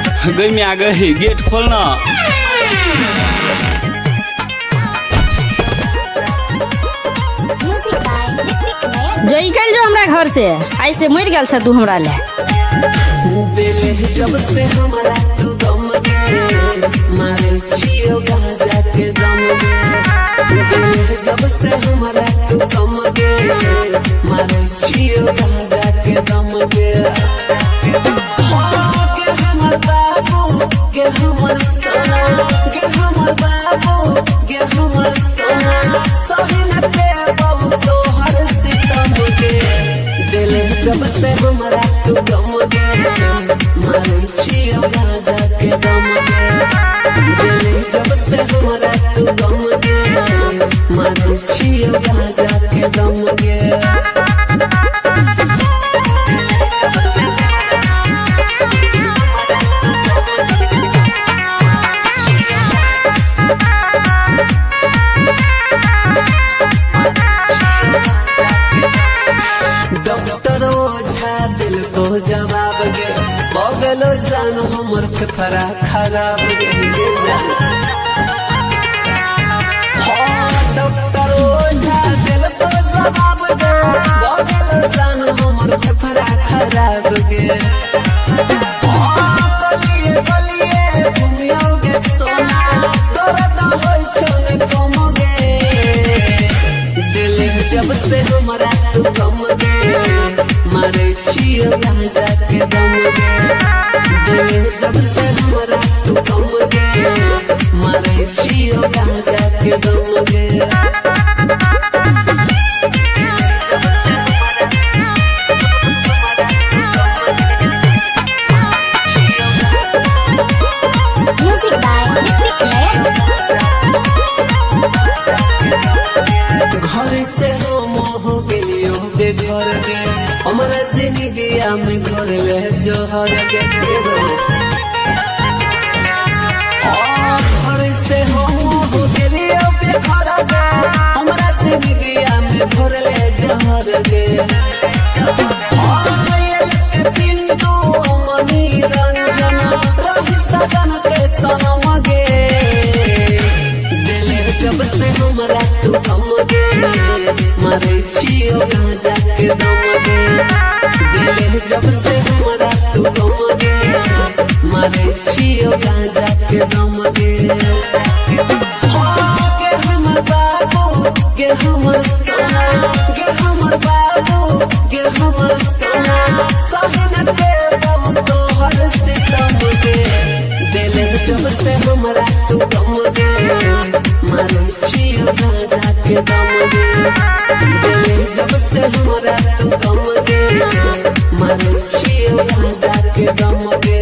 गई में आ गई, गेट खोलना। जो निकल जो हमरा घर से, ऐसे मर गल छ तू हमरा ले। जब से हमरा तू गम गे मारे छियो गाजा के दम गे। जब से हमरा तू गम गे मारे छियो गाजा के दम गे। के हमर बाबू के हमर सोना के हमर बाबू के हमर सोना सही न पे बहु तोहर सितम गे। दिल जब से हमरा तू गम गे मारे छियो गाजा के दम गे। दिल जब से हमरा तू गम गे मारे छियो गाजा के दम गे। डॉक्टर ओझा दिल को जवाब गे बगलो जान हमर फेफड़ा खराब गे। डॉक्टर ओझा दिल को जवाब गे बगलो जान हमर फेफड़ा खराब गे। गलिए गलिए घुमियोगे सोना दर्द होय छने कम गे। दिल जब से हमरा तू गम गे मारे छियो गाजा के दम गे। दिल जब से हमरा तू गम गे मारे छियो गाजा के दम गे। घर से हम हो गेलियो बेघर गे हमरा जिंदगी में घर ले जोहर गे। घर से हम हो गेलियो बेघर गे हमरा जिंदगी में घर ले जोहर गे। पिंटू मनी रंजन रही सजन के सनम गे। दिल जब से हमरा तू गम गे मारे छियो गाजा के दम गे। दिल जब से हमरा तू गम गे मारे छियो गाजा के दम गे। के हमर बाबू के हमर सोना के हमर बाबू के हमर सोना सही न पे बहु तोहर सितम गे। दिल जब से हमरा तू गम गे मारे छियो गाजा के दम गे। दिल जब से हमरा तू गम गे मारे छियो गाजा के दम गे।